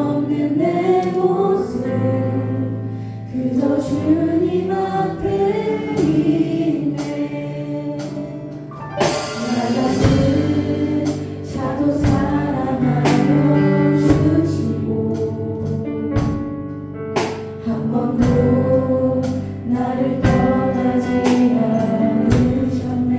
없는 내 모습 그저 주님 앞에 있네. 나 같은 자도 사랑하여 주시고 한 번도 나를 떠나지 않으셨네.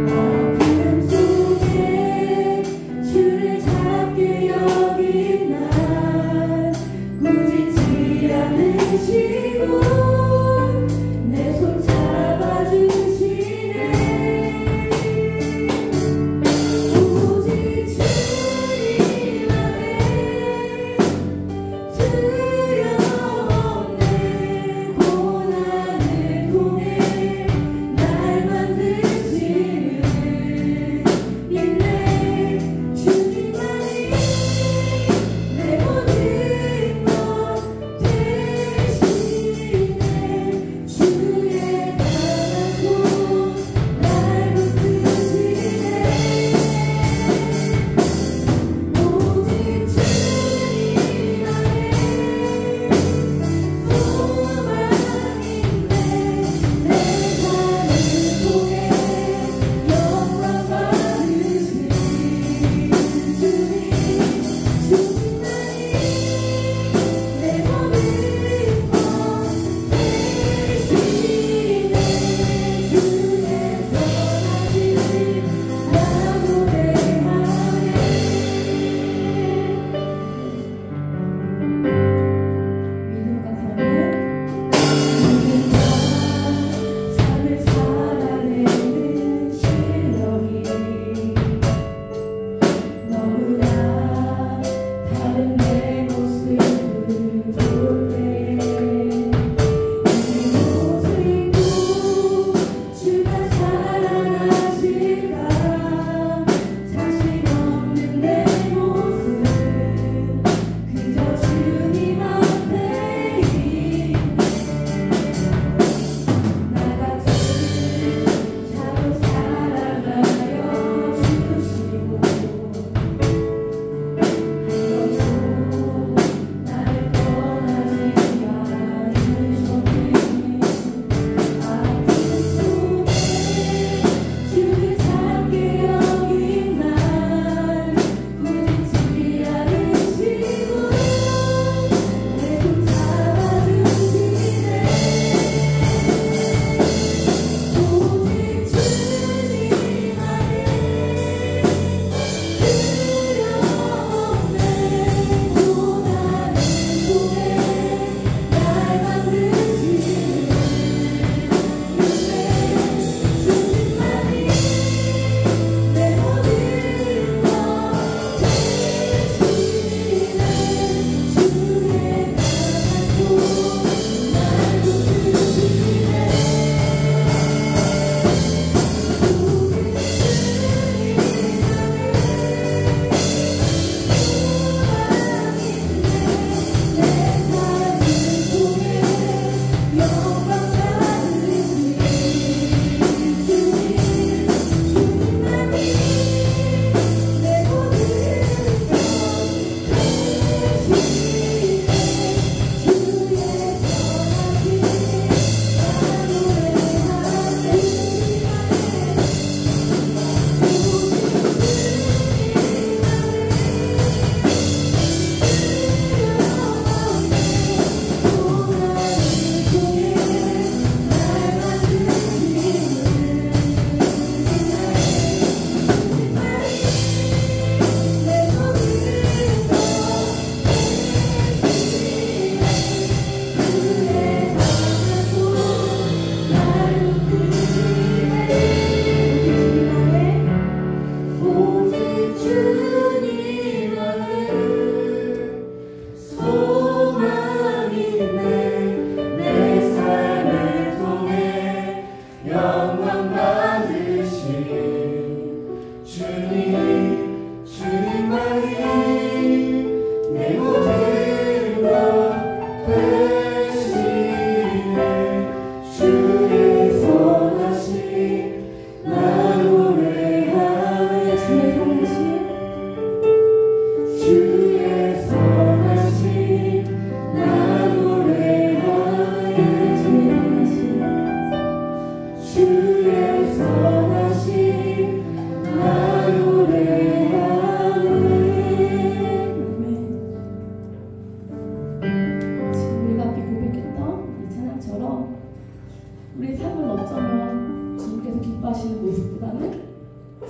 아픔 속에 주를 잡게 여긴 날 꾸짖지 않으시고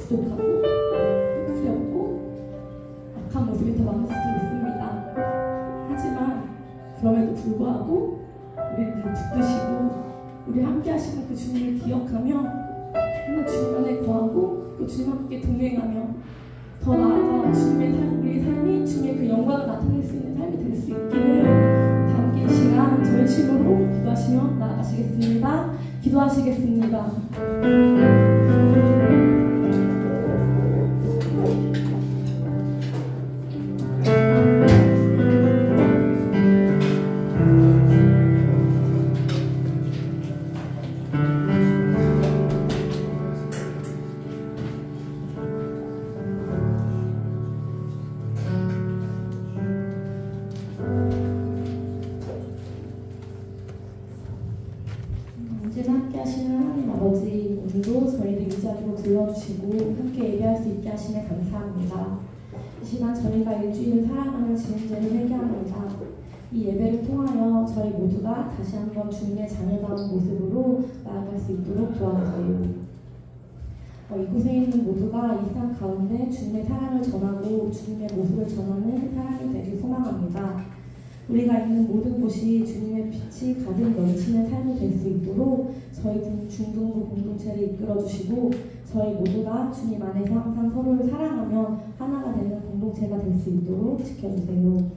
부족하고 쑥스럽고 악한 모습이 더 많을 수도 있습니다. 하지만 그럼에도 불구하고 우리를 붙드시고 우리 함께 하시는 그 주님을 기억하며 하나 주님 안에 거하고 또 주님 함께 동행하며 더 나아가 우리의 삶이 주님의 그 영광을 나타낼 수 있는 삶이 될 수 있기를 다 함께 이 시간 전심으로 기도하시며 나아가시겠습니다. 기도하시겠습니다. 언제나 함께 하시는 하나님 아버지, 오늘도 저희를 이 자리로 불러주시고 함께 예배할 수 있게 하시며 감사합니다. 이 시간 저희가 일주일을 살아가는 지은죄를 회개합니다. 이 예배를 통하여 저희 모두가 다시 한번 주님의 자녀다운 모습으로 나아갈 수 있도록 도와주세요. 이곳에 있는 모두가 이 세상 가운데 주님의 사랑을 전하고 주님의 모습을 전하는 사람이 되길 소망합니다. 우리가 있는 모든 곳이 주님의 빛이 가득 넘치는 삶이 될 수 있도록 저희 중등부 공동체를 이끌어주시고 저희 모두가 주님 안에서 항상 서로를 사랑하며 하나가 되는 공동체가 될 수 있도록 지켜주세요.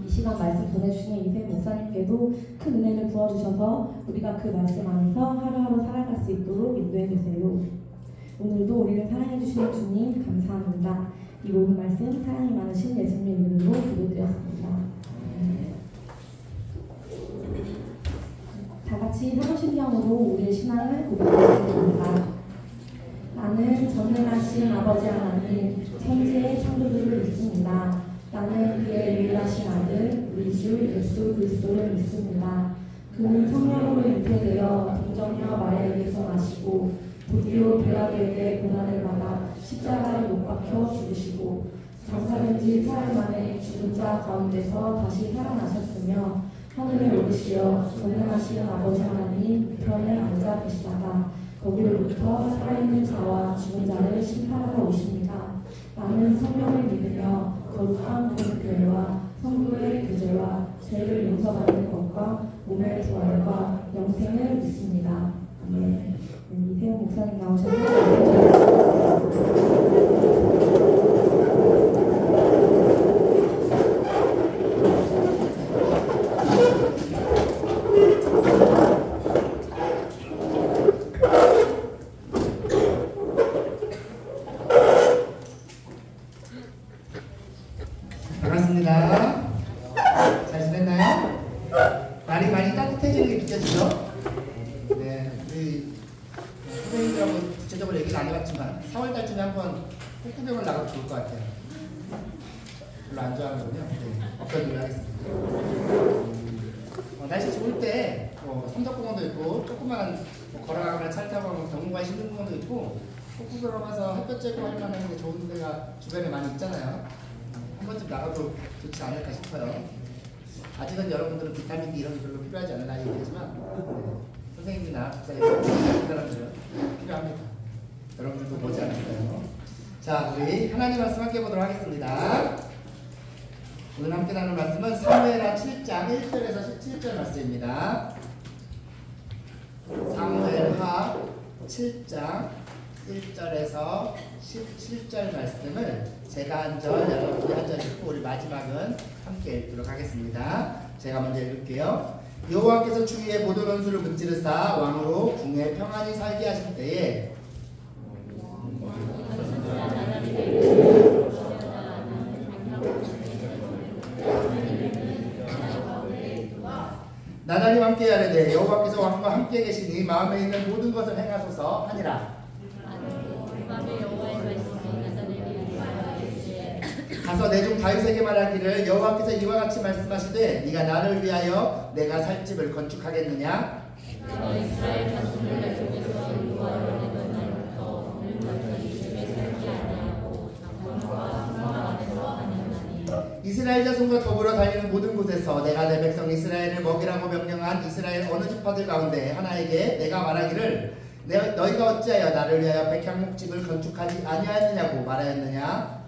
이 시간 말씀 전해주시는 이세 목사님께도 큰 은혜를 부어주셔서 우리가 그 말씀 안에서 하루하루 살아갈 수 있도록 인도해주세요. 오늘도 우리를 사랑해주시는 주님 감사합니다. 이 모든 말씀 사랑이 많으신 예수님의 이름으로 기도드렸습니다. 다 같이 사도신경으로 우리의 신앙을 고백하겠습니다. 나는 전능하신 아버지 하나님 천지의 창조주를 믿습니다. 나는 그의 유일하신 아들 우리 주 예수 그리스도를 믿습니다. 그는 성령으로 잉태되어 동정녀 마리아에게서 나시고 드디어 빌라도에게 고난을 받아 십자가에 못 박혀 죽으시고 장사된 지 사흘 만에 죽은 자 가운데서 다시 살아나셨으며 하늘에 오르시어 전능하신 아버지 하나님 우편에 앉아 계시다가 거기로부터 살아있는 자와 죽은 자를 심판하러 오십니다. 나는 성령을 믿으며 거룩한 공교회와 성도의 교제와 죄를 용서받는 것과 몸의 부활과 영생을 믿습니다. 아멘. 이세훈 목사님 나오셔서 반갑습니다. 잘 지냈나요? 날이 많이 따뜻해지는 게 느껴지죠? 네, 우리 선생님들하고 구체적으로 얘기는 안 해봤지만 4월달쯤에 한번 폭구경을 나가도 좋을 것 같아요. 별로 안 좋아하는군요. 네, 없어지기로 하겠습니다. 날씨 좋을 때 삼덕공원도 있고 조그만 걸어가거나 차를 타고 가면 경문관 신등공원도 있고 폭구경을 가서 햇볕 쬐고 할 만한 게 좋은 데가 주변에 많이 있잖아요. 한 번쯤 나가도 좋지 않을까 싶어요. 아직은 여러분들은 비타민 D 이런 게 별로 필요하지 않은 나이겠지만 선생님이나 박사님 그 사람들은 필요합니다. 여러분들도 보지 않았어요. 자, 우리 하나님 말씀 함께 보도록 하겠습니다. 오늘 함께 나눌 말씀은 사무엘하 7장 1절에서 17절 말씀입니다. 사무엘하 7장 1절에서 17절 말씀을 제가 한 절, 여러분이 한 절 읽고 우리 마지막은 함께 읽도록 하겠습니다. 제가 먼저 읽을게요. 여호와께서 주위의 모든 원수를 문지르사 왕으로 궁에 평안히 살게 하실 때에 나날이 함께 하려되 여호와께서 왕과 함께 계시니 마음에 있는 모든 것을 행하소서 하니라. 가서 내 종 다윗에게 말하기를 여호와께서 이와 같이 말씀하시되 네가 나를 위하여 내가 살 집을 건축하겠느냐? 이스라엘 자손과 더불어 다니는 모든 곳에서 내가 내 백성 이스라엘을 먹이라고 명령한 이스라엘 어느 지파들 가운데 하나에게 내가 말하기를 너희가 어찌하여 나를 위하여 백향목집을 건축하지 아니하였느냐고 말하였느냐?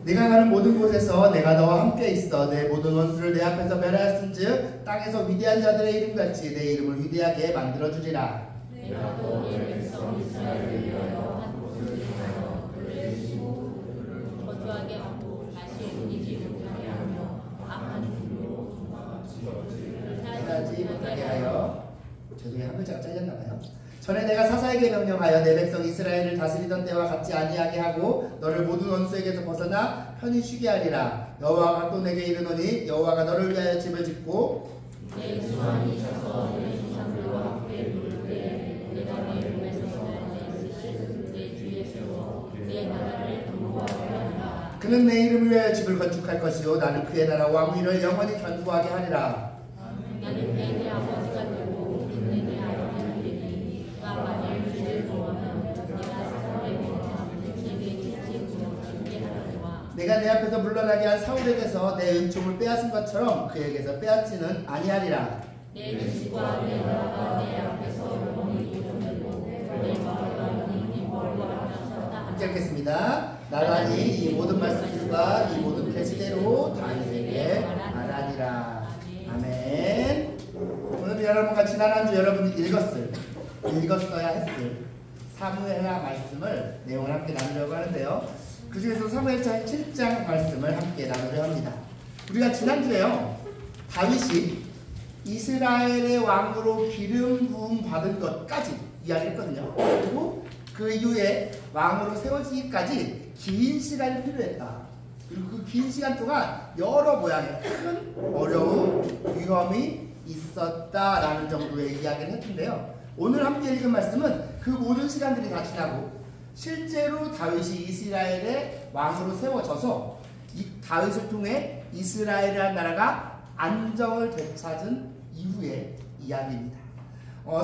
네가 가는 모든 곳에서 내가 너와 함께 있어 내 모든 원수를 내 앞에서 멸하였은즉 땅에서 위대한 자들의 이름같이 내 이름을 위대하게 만들어주리라. 내가 너의 백성 이스라엘을 위하여 한 곳을 정하여 그를 쉬고 거주하게 하고 다시 옮기지 못하게 하며 악한 줄로 하지 못하게 하여. 죄송해요, 한 글자가 잘렸나봐요. 전에 내가 사사에게 명령하여 내 백성 이스라엘을 다스리던 때와 같지 아니하게 하고 너를 모든 원수에게서 벗어나 편히 쉬게 하리라. 여호와가 또 내게 이르노니 여호와가 너를 위하여 집을 짓고 내 수완이 셔서 내 조상들과 함께 누르되 내가 내 몸에서 내 있으실 내 뒤에 세워 내 나라를 견고하게 하리라. 그는 내 이름을 위하여 집을 건축할 것이요 나는 그의 나라 왕위를 영원히 견고하게 하리라. 나는 내게 아버지가 되고 내게 아버지가 되니 내가 만일 주를 구하면 내가 사사에게 내게 채찍으로 죽게 하리라. 내가 내 앞에서 물러나게 한 사울에게서 내 은총을 빼앗은 것처럼 그에게서 빼앗지는 아니하리라. 내 집과 내 나라가 내 앞에서 영원히 고정되고 내 마음과 네 벌과 나섰다. 함께 읽겠습니다. 나단이 이 모든 말씀들과 이 모든 계시대로 다윗에게 말하니라. 아멘. 오늘 여러분과 지난 한 주 여러분이 읽었어야 했을 사무엘하 말씀을 내용을 함께 나누려고 하는데요. 그 중에서 사무엘상 7장 말씀을 함께 나누려 합니다. 우리가 지난주에요, 다윗이 이스라엘의 왕으로 기름 부음 받은 것까지 이야기했거든요. 그리고 그 이후에 왕으로 세워지기까지 긴 시간이 필요했다. 그리고 그 긴 시간 동안 여러 모양의 큰 어려움, 위험이 있었다라는 정도의 이야기를 했는데요. 오늘 함께 읽은 말씀은 그 모든 시간들이 다 지나고 실제로 다윗이 이스라엘의 왕으로 세워져서 이 다윗을 통해 이스라엘이라는 나라가 안정을 되찾은 이후의 이야기입니다.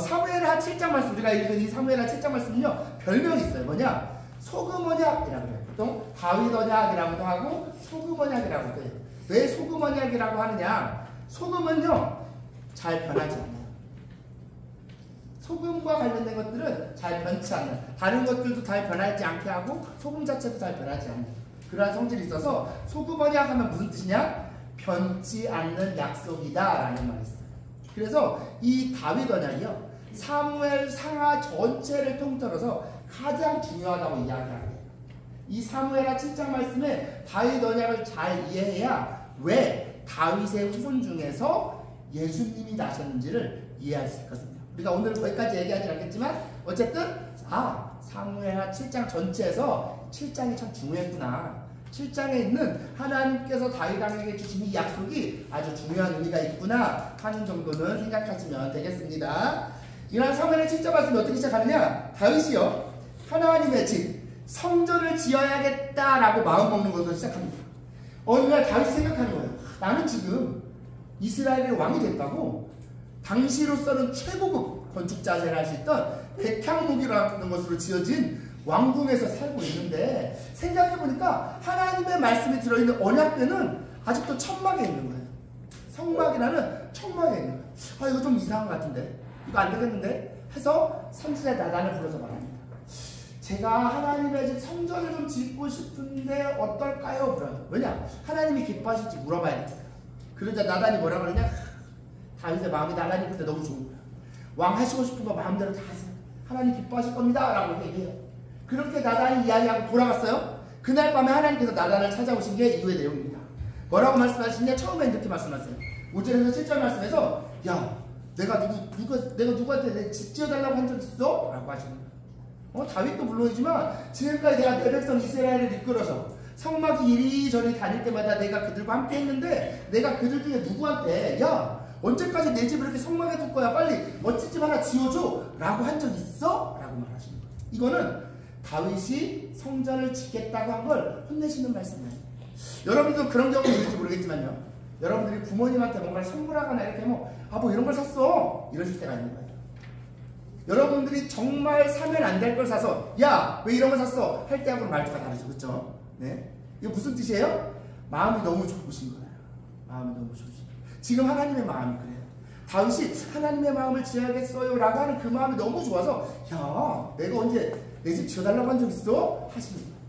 사무엘하 7장 말씀, 우리가 읽은 이 사무엘하 7장 말씀은요, 별명이 있어요. 뭐냐? 소금언약이라고 해요. 보통 다윗 언약이라고도 하고 소금 언약이라고도 해요. 왜 소금 언약이라고 하느냐? 소금은요 잘 변하지 않아요. 소금과 관련된 것들은 잘 변치 않는, 다른 것들도 잘 변하지 않게 하고 소금 자체도 잘 변하지 않는 그러한 성질이 있어서 소금 언약 하면 무슨 뜻이냐? 변치 않는 약속이다 라는 말이 있어요. 그래서 이 다윗 언약이요, 사무엘 상하 전체를 통틀어서 가장 중요하다고 이야기합니다. 이 사무엘하 7장 말씀에 다윗 언약을 잘 이해해야 왜 다윗의 후손 중에서 예수님이 나셨는지를 이해할 수 있거든요. 우리가 오늘 거기까지 얘기하지 않겠지만 어쨌든 사무엘하 7장 전체에서 7장이 참 중요했구나. 7장에 있는 하나님께서 다윗 왕에게 주신 이 약속이 아주 중요한 의미가 있구나 하는 정도는 생각하시면 되겠습니다. 이런 사무엘하 7장 말씀이 어떻게 시작하느냐? 다윗이요, 하나님의 집 성전을 지어야겠다라고 마음먹는 것으로 시작합니다. 어느 날 다윗이 생각하는 거예요. 나는 지금 이스라엘의 왕이 됐다고 당시로서는 최고급 건축 자재를 할 수 있던 백향목이라는 것으로 지어진 왕궁에서 살고 있는데, 생각해보니까 하나님의 말씀이 들어있는 언약궤는 아직도 천막에 있는 거예요. 성막이라는 천막에 있는 거예요. 이거 좀 이상한 것 같은데, 이거 안 되겠는데 해서 선지자 나단을 불러서 말합니다. 제가 하나님의 집 성전을 좀 짓고 싶은데 어떨까요? 물어요. 왜냐? 하나님이 기뻐하실지 물어봐야 돼요. 그러자 나단이 뭐라 그러냐? 다윗의 마음이 나단이 그때 너무 좋은 거야. 왕 하시고 싶은 거 마음대로 다 하세요. 하나님 기뻐하실 겁니다 라고 얘기해요. 그렇게 나단이 이야기하고 돌아갔어요. 그날 밤에 하나님께서 나단을 찾아오신 게 이후의 내용입니다. 뭐라고 말씀하시냐? 처음엔 이렇게 말씀하세요. 5절에서 7절 말씀에서, 야, 내가 누구한테 내 집 지어달라고 한 적 있어? 라고 하시는 거예요. 다윗도 물론이지만 지금까지 내가 내 백성 이스라엘을 이끌어서 성막이 이리저리 다닐 때마다 내가 그들과 함께 했는데, 내가 그들 중에 누구한테 야, 언제까지 내 집을 이렇게 성막에 둘 거야? 빨리 멋진 집 하나 지어줘 라고 한 적 있어? 라고 말하시는 거예요. 이거는 다윗이 성전을 짓겠다고 한 걸 혼내시는 말씀이에요. 여러분도 그런 경우 있는지 모르겠지만요, 여러분들이 부모님한테 뭔가를 선물하거나 이렇게 뭐 이런 걸 샀어 이러실 때가 있는 거예요. 여러분들이 정말 사면 안 될 걸 사서 야, 왜 이런 걸 샀어? 할 때하고는 말투가 다르죠. 그렇죠? 네. 이거 무슨 뜻이에요? 마음이 너무 좋으신 거예요. 마음이 너무 좋으신 거예요. 지금 하나님의 마음이 그래요. 다윗이 하나님의 마음을 지어야겠어요 라고 하는 그 마음이 너무 좋아서 야, 내가 언제 내 집 지어달라고 한 적 있어? 하시는 거예요.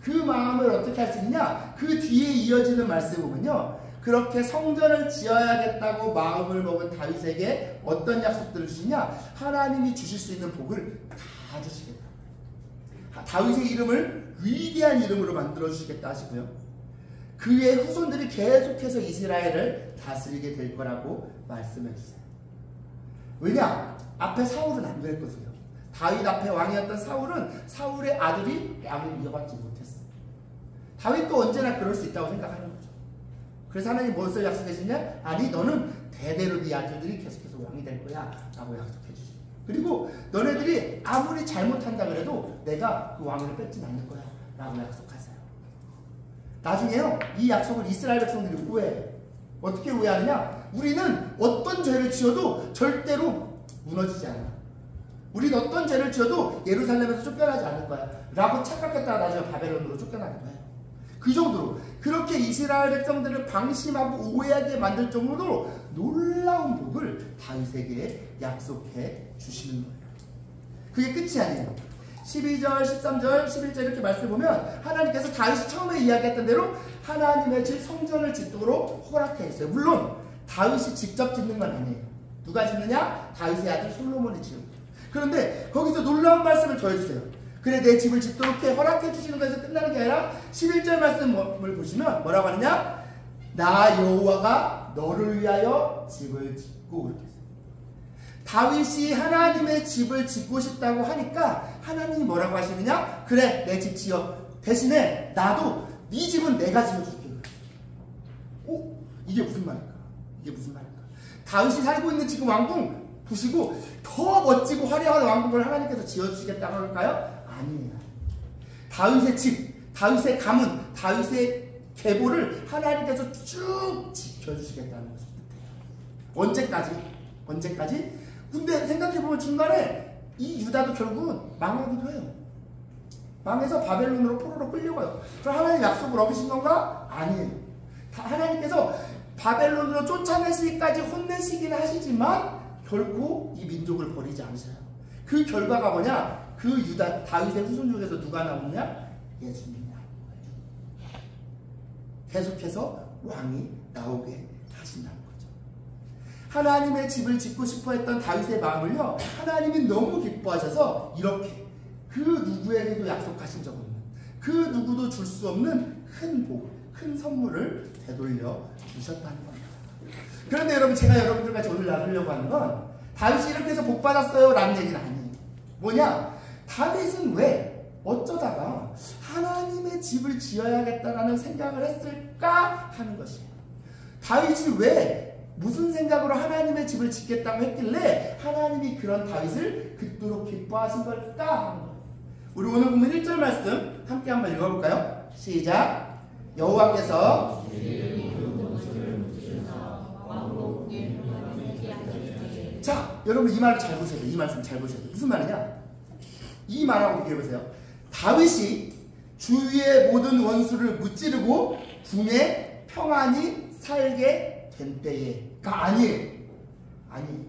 그 마음을 어떻게 하시느냐? 그 뒤에 이어지는 말씀을 보면요, 그렇게 성전을 지어야겠다고 마음을 먹은 다윗에게 어떤 약속들을 주시냐? 하나님이 주실 수 있는 복을 다 주시겠다. 다윗의 이름을 위대한 이름으로 만들어 주시겠다 하시고요, 그의 후손들이 계속해서 이스라엘을 다스리게 될 거라고 말씀해 주세요. 왜냐? 앞에 사울은 안 그랬거든요. 다윗 앞에 왕이었던 사울은 사울의 아들이 왕을 이어받지 못했어요. 다윗도 언제나 그럴 수 있다고 생각하는 거죠. 그래서 하나님 무엇을 약속하시냐? 아니, 너는 대대로 네 아들들이 계속해서 왕이 될 거야 라고 약속해 주시죠. 그리고 너네들이 아무리 잘못한다 그래도 내가 그 왕을 뺏진 않을 거야 라고 약속하세요. 나중에요, 이 약속을 이스라엘 백성들이 오해해요. 어떻게 오해하느냐? 우리는 어떤 죄를 지어도 절대로 무너지지 않아. 우리는 어떤 죄를 지어도 예루살렘에서 쫓겨나지 않을 거야 라고 착각했다가 나중에 바벨론으로 쫓겨나는 거예요. 그 정도로 그렇게 이스라엘 백성들을 방심하고 오해하게 만들 정도로 놀라운 복을 다윗에게 약속해 주시는 거예요. 그게 끝이 아니에요. 12절, 13절, 11절 이렇게 말씀을 보면 하나님께서 다윗이 처음에 이야기했던 대로 하나님의 집 성전을 짓도록 허락해 주세요. 물론 다윗이 직접 짓는 건 아니에요. 누가 짓느냐? 다윗의 아들 솔로몬이 지은 거예요. 그런데 거기서 놀라운 말씀을 더해주세요. 그래, 내 집을 짓도록 해 허락해 주시는 것에서 끝나는 게 아니라 11절 말씀을 보시면 뭐라고 하느냐? 나 여호와가 너를 위하여 집을 짓고, 그렇게 했어요. 다윗이 하나님의 집을 짓고 싶다고 하니까 하나님이 뭐라고 하시느냐? 그래, 내 집 지어. 대신에 나도 네 집은 내가 지어줄게. 오, 이게 무슨 말일까? 이게 무슨 말일까? 다윗이 살고 있는 지금 왕궁 보시고 더 멋지고 화려한 왕국을 하나님께서 지어주시겠다고 할까요? 아니에요. 다윗의 집, 다윗의 가문, 다윗의 계보를 하나님께서 쭉 지켜주시겠다는 것을 뜻해요. 언제까지? 언제까지? 근데 생각해보면 중간에 이 유다도 결국은 망하기도 해요. 망해서 바벨론으로 포로로 끌려가요. 그럼 하나님 약속을 어기신 건가? 아니에요. 하나님께서 바벨론으로 쫓아내시기까지 혼내시기는 하시지만 결코 이 민족을 버리지 않으셔요. 그 결과가 뭐냐? 그 유다, 다윗의 후손 중에서 누가 나오느냐? 예수님이 나오는 거예요. 계속해서 왕이 나오게 하신다는 거죠. 하나님의 집을 짓고 싶어 했던 다윗의 마음을요, 하나님이 너무 기뻐하셔서 이렇게 그 누구에게도 약속하신 적 없는, 그 누구도 줄 수 없는 큰 복, 큰 선물을 되돌려 주셨다는 겁니다. 그런데 여러분, 제가 여러분들과 오늘 나누려고 하는 건 다윗이 이렇게 해서 복 받았어요 라는 얘기는 아니에요. 뭐냐? 다윗은 왜 어쩌다가 하나님의 집을 지어야겠다라는 생각을 했을까 하는 것이에요. 다윗이 왜 무슨 생각으로 하나님의 집을 짓겠다고 했길래 하나님이 그런 다윗을 그토록 기뻐하신 걸까 하는 거예요. 우리 오늘 보면 1절 말씀 함께 한번 읽어볼까요? 시작. 여호와께서 자, 여러분 이 말을 잘 보셔야 돼요. 이 말씀 잘 보셔야 돼요. 무슨 말이냐? 이 말하고 비교해보세요. 다윗이 주위의 모든 원수를 무찌르고 궁에 평안히 살게 된 때에가 아니에요. 아니에요.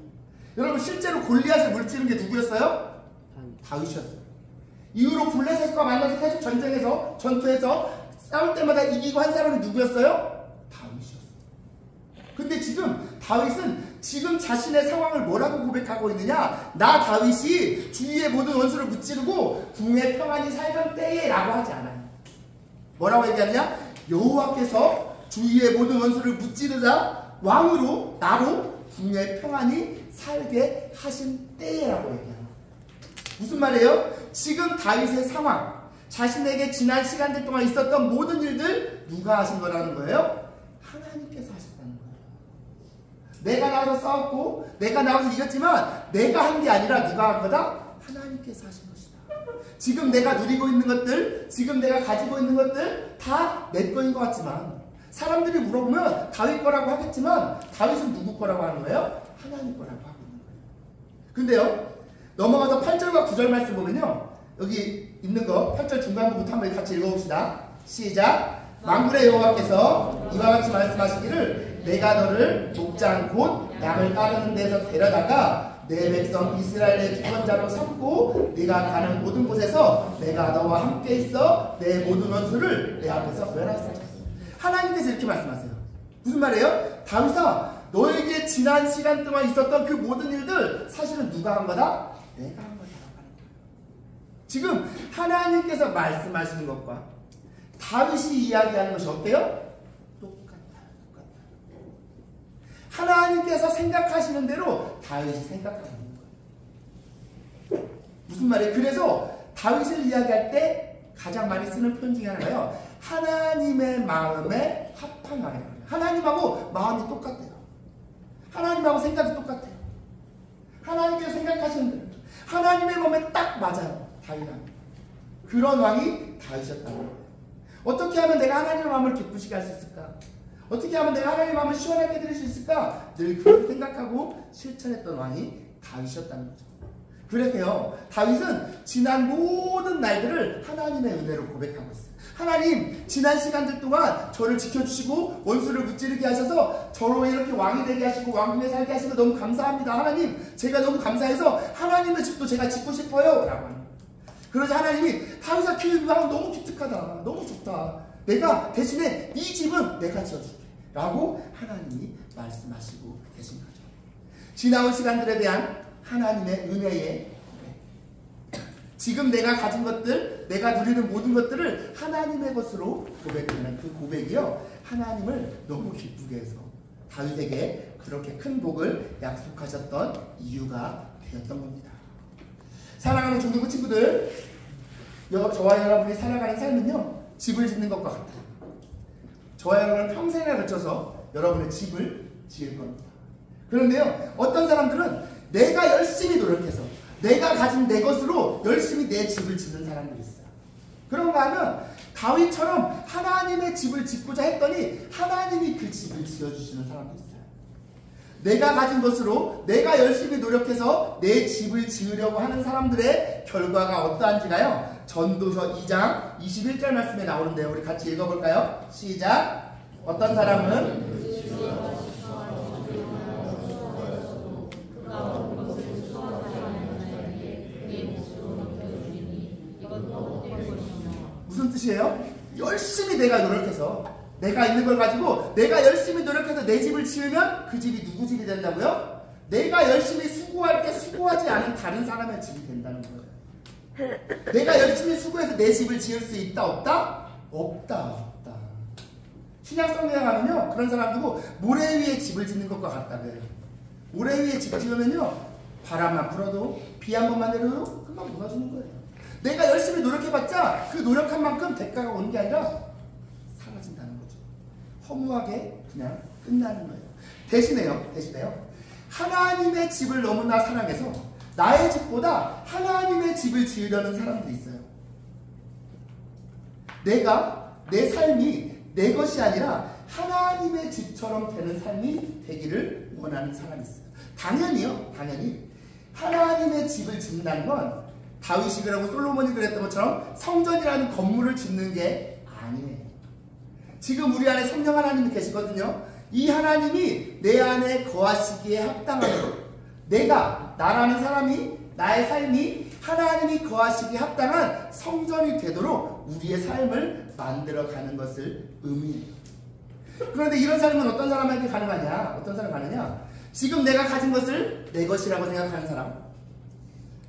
여러분, 실제로 골리앗을 물찌른 게 누구였어요? 다윗이었어요. 이후로 블레셋과 만나서 계속 전쟁에서, 전투에서 싸울 때마다 이기고 한 사람이 누구였어요? 다윗이었어요. 근데 지금 다윗은 지금 자신의 상황을 뭐라고 고백하고 있느냐? 나 다윗이 주위의 모든 원수를 무찌르고 궁에 평안히 살던 때에 라고 하지 않아요. 뭐라고 얘기하느냐? 여호와께서 주위의 모든 원수를 무찌르자 왕으로 나로 궁에 평안히 살게 하신 때라고 얘기해요. 무슨 말이에요? 지금 다윗의 상황, 자신에게 지난 시간들 동안 있었던 모든 일들 누가 하신 거라는 거예요? 하나님께서 하셨다는 거예요. 내가 나와서 싸웠고 내가 나와서 이겼지만 내가 한 게 아니라 누가 한 거다? 하나님께서 하신 것이다. 지금 내가 누리고 있는 것들, 지금 내가 가지고 있는 것들 다 내 거인 것 같지만 사람들이 물어보면 다윗 거라고 하겠지만 다윗은 누구 거라고 하는 거예요? 하나님 거라고 하고 있는 거예요. 근데요, 넘어가서 8절과 9절 말씀 보면요. 여기 있는 거 8절 중간부부터 한번 같이 읽어봅시다. 시작. 만군의 여호와께서 이와 같이 말씀하시기를 내가 너를 목장 곧 양을 따르는 데서 데려다가 내 백성 이스라엘의 주권자로 삼고 네가 가는 모든 곳에서 내가 너와 함께 있어 내 모든 원수를 내 앞에서 멸하였다. 하나님께서 이렇게 말씀하세요. 무슨 말이에요? 다윗아, 너에게 지난 시간 동안 있었던 그 모든 일들 사실은 누가 한 거다? 내가 한 거다. 지금 하나님께서 말씀하시는 것과 다윗이 이야기하는 것이 어때요? 똑같다. 하나님께서 생각하시는 대로 다윗이 생각하는 거예요. 무슨 말이에요? 그래서 다윗을 이야기할 때 가장 많이 쓰는 표현 중에 하나가요. 하나님의 마음에 합한 말이에요. 하나님하고 마음이 똑같아요. 하나님하고 생각이 똑같아요. 하나님께서 생각하시는 대로 하나님의 마음에 딱 맞아요. 다윗은. 그런 왕이 다윗이었다는 거예요. 어떻게 하면 내가 하나님의 마음을 기쁘시게 할 수 있을까? 어떻게 하면 내가 하나님의 마음을 시원하게 드릴 수 있을까? 늘 그렇게 생각하고 실천했던 왕이 다윗이었다는 거죠. 그래서요, 다윗은 지난 모든 날들을 하나님의 은혜로 고백하고 있어요. 하나님, 지난 시간들 동안 저를 지켜주시고 원수를 무찌르게 하셔서 저로 이렇게 왕이 되게 하시고 왕궁에 살게 하시고 너무 감사합니다. 하나님, 제가 너무 감사해서 하나님의 집도 제가 짓고 싶어요. 라고 합니다. 그러자 하나님이 다윗아, 그 왕 너무 기특하다. 너무 좋다. 내가 대신에 이 집은 내가 지어줄게. 라고 하나님이 말씀하시고 계신 거죠. 지나온 시간들에 대한 하나님의 은혜의 고백. 지금 내가 가진 것들, 내가 누리는 모든 것들을 하나님의 것으로 고백하는 그 고백이요, 하나님을 너무 기쁘게 해서 다윗에게 그렇게 큰 복을 약속하셨던 이유가 되었던 겁니다. 사랑하는 중등부 친구들, 저와 여러분이 살아가는 삶은요, 집을 짓는 것과 같아요. 저와 여러분은 평생에 걸쳐서 여러분의 집을 지을 겁니다. 그런데요, 어떤 사람들은 내가 열심히 노력해서 내가 가진 내 것으로 열심히 내 집을 짓는 사람들이 있어요. 그런가 하면 다윗처럼 하나님의 집을 짓고자 했더니 하나님이 그 집을 지어주시는 사람도 있어요. 내가 가진 것으로 내가 열심히 노력해서 내 집을 지으려고 하는 사람들의 결과가 어떠한지가요, 전도서 2장 21절 말씀에 나오는데요. 우리 같이 읽어볼까요? 시작. 어떤 사람은 무슨 뜻이에요? 열심히 내가 노력해서 내가 있는 걸 가지고 내가 열심히 노력해서 내 집을 지으면 그 집이 누구 집이 된다고요? 내가 열심히 수고할 때 수고하지 않은 다른 사람의 집이 된다는 거예요. 내가 열심히 수고해서 내 집을 지을 수 있다 없다? 없다. 신약성경에 가면요, 그런 사람 두고 모래 위에 집을 짓는 것과 같다 그래요. 모래 위에 집 지으면요, 바람만 불어도 비 한 번만 내려도 금방 무너지는 거예요. 내가 열심히 노력해봤자 그 노력한 만큼 대가가 오는 게 아니라 사라진다는 거죠. 허무하게 그냥 끝나는 거예요. 대신에요, 하나님의 집을 너무나 사랑해서 나의 집보다 하나님의 집을 지으려는 사람들이 있어요. 내 삶이 내 것이 아니라 하나님의 집처럼 되는 삶이 되기를 원하는 사람이 있어요. 당연히 하나님의 집을 짓는다는 건 다윗이 그러고 솔로몬이 그랬던 것처럼 성전이라는 건물을 짓는 게 아니에요. 지금 우리 안에 성령 하나님이 계시거든요. 이 하나님이 내 안에 거하시기에 합당한 나라는 사람이, 나의 삶이 하나님이 거하시기에 합당한 성전이 되도록 우리의 삶을 만들어가는 것을 의미해요. 그런데 이런 삶은 어떤 사람에게 가능하냐? 어떤 사람이 가느냐? 지금 내가 가진 것을 내 것이라고 생각하는 사람,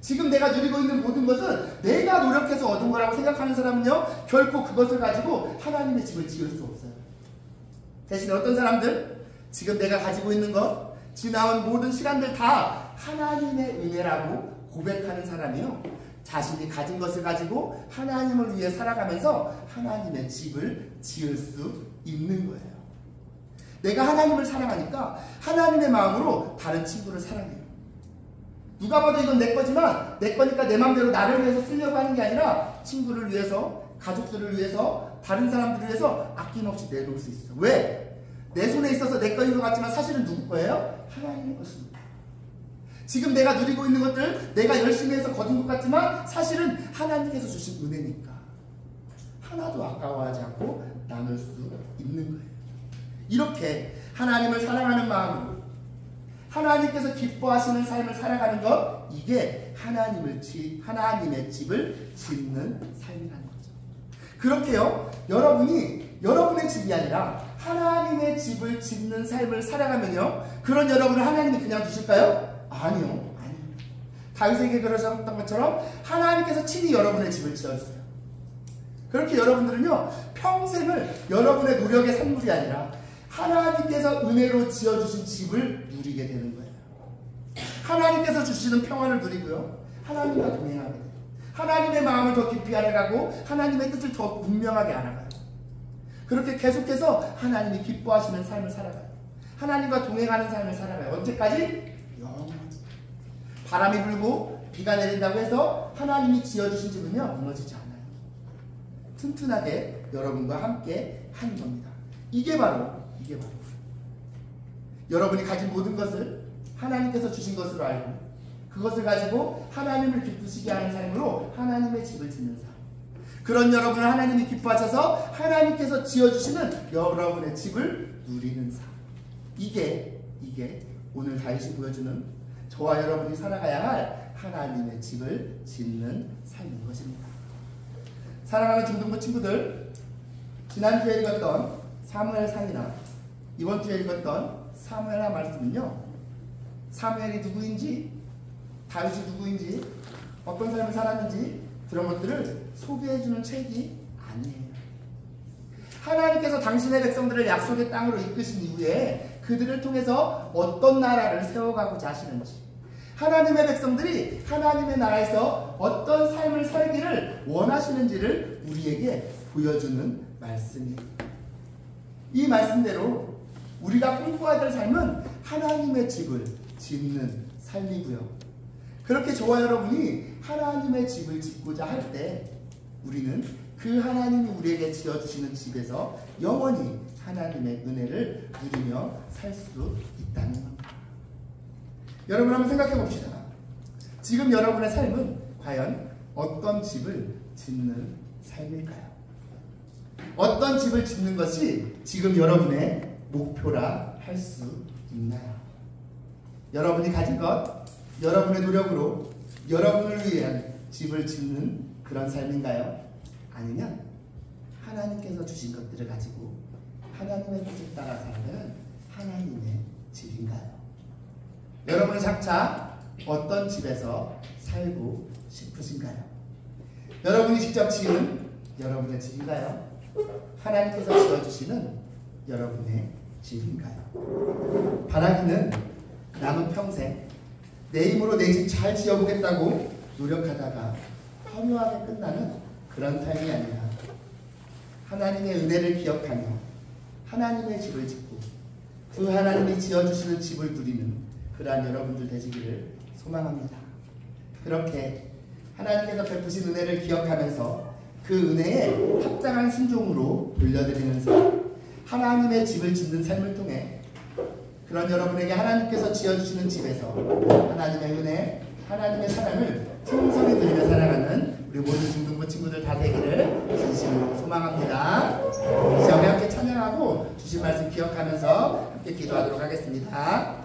지금 내가 누리고 있는 모든 것은 내가 노력해서 얻은 거라고 생각하는 사람은요, 결코 그것을 가지고 하나님의 집을 지을 수 없어요. 대신에 어떤 사람들, 지금 내가 가지고 있는 것, 지나온 모든 시간들 다 하나님의 은혜라고 고백하는 사람이요, 자신이 가진 것을 가지고 하나님을 위해 살아가면서 하나님의 집을 지을 수 있는 거예요. 내가 하나님을 사랑하니까 하나님의 마음으로 다른 친구를 사랑해요. 누가 봐도 이건 내 거지만 내 거니까 내 마음대로 나를 위해서 쓰려고 하는 게 아니라 친구를 위해서, 가족들을 위해서, 다른 사람들을 위해서 아낌없이 내놓을 수 있어. 왜? 내 손에 있어서 내 거인 것 같지만 사실은 누구 거예요? 하나님의 것입니다. 지금 내가 누리고 있는 것들 내가 열심히 해서 거둔 것 같지만 사실은 하나님께서 주신 은혜니까 하나도 아까워하지 않고 나눌 수 있는 거예요. 이렇게 하나님을 사랑하는 마음으로 하나님께서 기뻐하시는 삶을 살아가는 것, 이게 하나님의 집을 짓는 삶이라는 거죠. 그렇게요, 여러분이 여러분의 집이 아니라 하나님의 집을 짓는 삶을 살아가면요, 그런 여러분을 하나님이 그냥 두실까요? 아니요. 다윗에게 그러셨던 것처럼 하나님께서 친히 여러분의 집을 지어주세요. 그렇게 여러분들은요, 평생을 여러분의 노력의 산물이 아니라 하나님께서 은혜로 지어주신 집을 누리게 되는 거예요. 하나님께서 주시는 평안을 누리고요, 하나님과 동행하게 돼요. 하나님의 마음을 더 깊이 알아가고 하나님의 뜻을 더 분명하게 알아가요. 그렇게 계속해서 하나님이 기뻐하시는 삶을 살아가요. 하나님과 동행하는 삶을 살아가요. 언제까지? 영원히. 바람이 불고 비가 내린다고 해서 하나님이 지어주신 집은요, 무너지지 않아요. 튼튼하게 여러분과 함께 하는 겁니다. 이게 바로 여러분이 가진 모든 것을 하나님께서 주신 것으로 알고 그것을 가지고 하나님을 기쁘시게 하는 삶으로 하나님의 집을 짓는 삶. 그런 여러분을 하나님이 기뻐하셔서 하나님께서 지어주시는 여러분의 집을 누리는 삶. 이게 오늘 다윗이 보여주는 저와 여러분이 살아가야 할 하나님의 집을 짓는 삶인 것입니다. 사랑하는 중등부 친구들, 지난주에 읽었던 사무엘상이나 이번 주에 읽었던 사무엘하 말씀은요, 사무엘이 누구인지, 다윗이 누구인지, 어떤 삶을 살았는지 그런 것들을 소개해주는 책이 아니에요. 하나님께서 당신의 백성들을 약속의 땅으로 이끄신 이후에 그들을 통해서 어떤 나라를 세워가고자 하시는지, 하나님의 백성들이 하나님의 나라에서 어떤 삶을 살기를 원하시는지를 우리에게 보여주는 말씀이에요. 이 말씀대로 우리가 꿈꿔야 될 삶은 하나님의 집을 짓는 삶이고요. 그렇게 저와 여러분이 하나님의 집을 짓고자 할 때 우리는 그 하나님이 우리에게 지어주시는 집에서 영원히 하나님의 은혜를 누리며 살 수 있다는 겁니다. 여러분 한번 생각해 봅시다. 지금 여러분의 삶은 과연 어떤 집을 짓는 삶일까요? 어떤 집을 짓는 것이 지금 여러분의 목표라 할 수 있나요? 여러분이 가진 것, 여러분의 노력으로 여러분을 위한 집을 짓는 그런 삶인가요? 아니면 하나님께서 주신 것들을 가지고 하나님의 뜻을 따라 사는 하나님의 집인가요? 여러분은 각자 어떤 집에서 살고 싶으신가요? 여러분이 직접 지은 여러분의 집인가요? 하나님께서 지어주시는 여러분의 집인가요? 바라기는 남은 평생 내 힘으로 내 집 잘 지어보겠다고 노력하다가 허무하게 끝나는 그런 삶이 아니라 하나님의 은혜를 기억하며 하나님의 집을 짓고 그 하나님이 지어주시는 집을 누리는 그러한 여러분들 되시기를 소망합니다. 그렇게 하나님께서 베푸신 은혜를 기억하면서 그 은혜에 합당한 순종으로 돌려드리면서 하나님의 집을 짓는 삶을 통해 그런 여러분에게 하나님께서 지어주시는 집에서 하나님의 은혜, 하나님의 사랑을 풍성히 누리며 살아가는 우리 모든 중등부 친구들 다 되기를 진심으로 소망합니다. 이제 우리 함께 찬양하고 주신 말씀 기억하면서 함께 기도하도록 하겠습니다.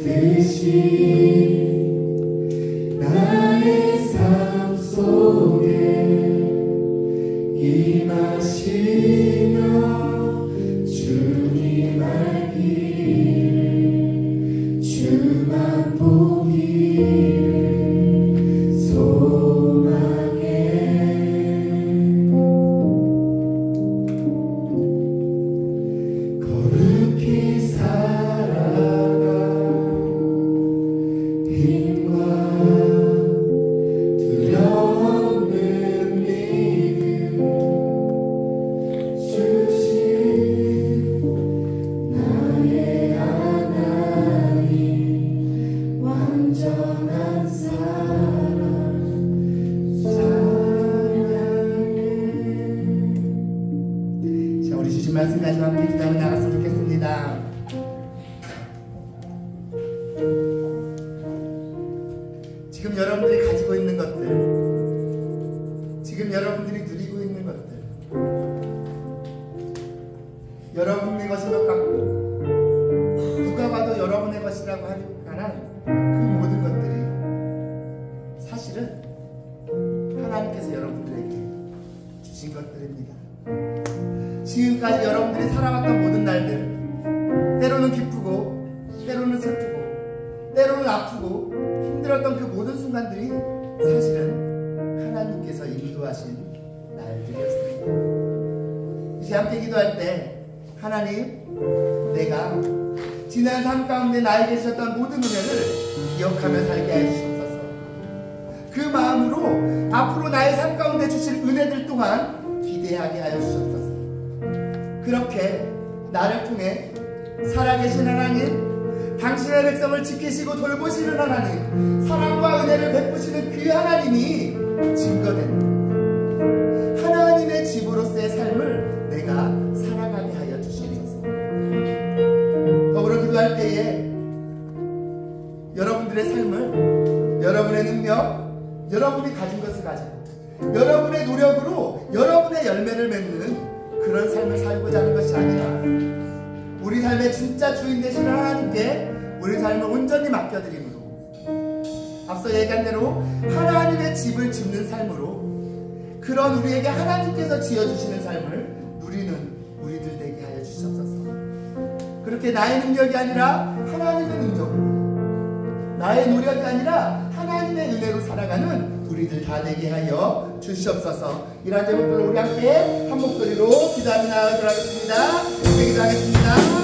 뜻이 나의 삶 속에 임하시며 주님 알기를 주만 보기를 소망해 거룩히 살아가 힘과 두려움 없는 믿음 주신 나의 하나님 완전한 사랑 찬양해. 자, 우리 주신 말씀까지 함께 기도하며 나갔으면 좋겠습니다. 지금 여러분들이 가지고 있는 것들, 지금 여러분들이 누리고 있는 것들, 여러분의 것인 것 같고 누가 봐도 여러분의 것이라고 할 만한 그 모든 것들이 사실은 하나님께서 여러분들에게 주신 것들입니다. 지금까지 여러분들이 살아왔던 모든 날들, 때로는 기쁘고 때로는 슬프고 때로는 아프고 힘들었던 그 모든 순간들이 사실은 하나님께서 인도하신 날들이었습니다. 이제 함께 기도할 때 하나님, 내가 지난 삶 가운데 나에게 주셨던 모든 은혜를 기억하며 살게 해주시옵소서. 그 마음으로 앞으로 나의 삶 가운데 주실 은혜들 또한 기대하게 하여 주시옵소서. 그렇게 나를 통해 살아계신 하나님, 당신의 백성을 지키시고 돌보시는 하나님, 사랑과 은혜를 베푸시는 그 하나님이 증거된 하나님의 집으로서의 삶을 내가 살아가게 하여 주시옵소서. 더불어 기도할 때에 여러분들의 삶을, 여러분의 능력, 여러분이 가진 것을 가지고 여러분의 노력으로 여러분의 열매를 맺는 그런 삶을 살고자 하는 것이 아니라 우리 삶의 진짜 주인 되시는 하나님께 우리 삶을 온전히 맡겨드림으로, 앞서 얘기한 대로 하나님의 집을 짓는 삶으로, 그런 우리에게 하나님께서 지어주시는 삶을 누리는 우리들 되게 하여 주시옵소서. 그렇게 나의 능력이 아니라 하나님의 능력으로, 나의 노력이 아니라 하나님의 은혜로 살아가는 우리들 다 되게 하여 주시옵소서. 이러한 제목들로 우리 함께 한 목소리로 기도하며 나아가도록 하겠습니다. 함께 기도하겠습니다.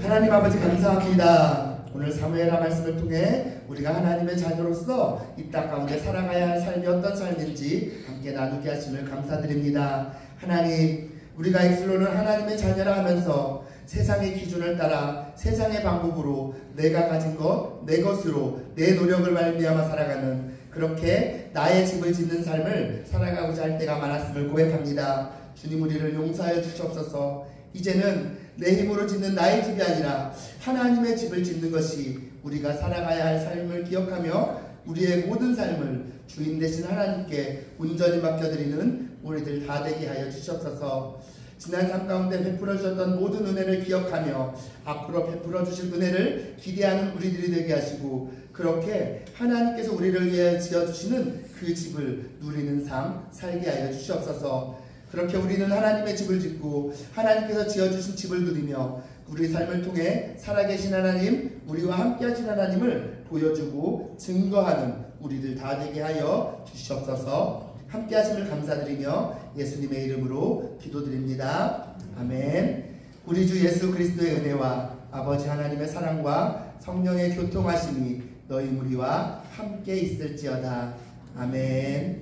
하나님 아버지 감사합니다. 오늘 사무엘하 말씀을 통해 우리가 하나님의 자녀로서 이 땅 가운데 살아가야 할 삶이 어떤 삶인지 함께 나누게 하심을 감사드립니다. 하나님, 우리가 엑슬로는 하나님의 자녀라 하면서 세상의 기준을 따라 세상의 방법으로 내가 가진 것, 내 것으로 내 노력을 말미암아 살아가는, 그렇게 나의 집을 짓는 삶을 살아가고자 할 때가 많았음을 고백합니다. 주님, 우리를 용서하여 주시옵소서. 이제는 내 힘으로 짓는 나의 집이 아니라 하나님의 집을 짓는 것이 우리가 살아가야 할 삶을 기억하며 우리의 모든 삶을 주인 되신 하나님께 온전히 맡겨드리는 우리들 다 되게 하여 주시옵소서. 지난 삶 가운데 베풀어 주셨던 모든 은혜를 기억하며 앞으로 베풀어 주실 은혜를 기대하는 우리들이 되게 하시고, 그렇게 하나님께서 우리를 위해 지어주시는 그 집을 누리는 삶 살게 하여 주시옵소서. 그렇게 우리는 하나님의 집을 짓고 하나님께서 지어주신 집을 누리며 우리 삶을 통해 살아계신 하나님, 우리와 함께 하신 하나님을 보여주고 증거하는 우리들 다 되게 하여 주시옵소서. 함께 하심을 감사드리며 예수님의 이름으로 기도드립니다. 아멘. 우리 주 예수 그리스도의 은혜와 아버지 하나님의 사랑과 성령의 교통하심이 너희 무리와 함께 있을지어다. 아멘.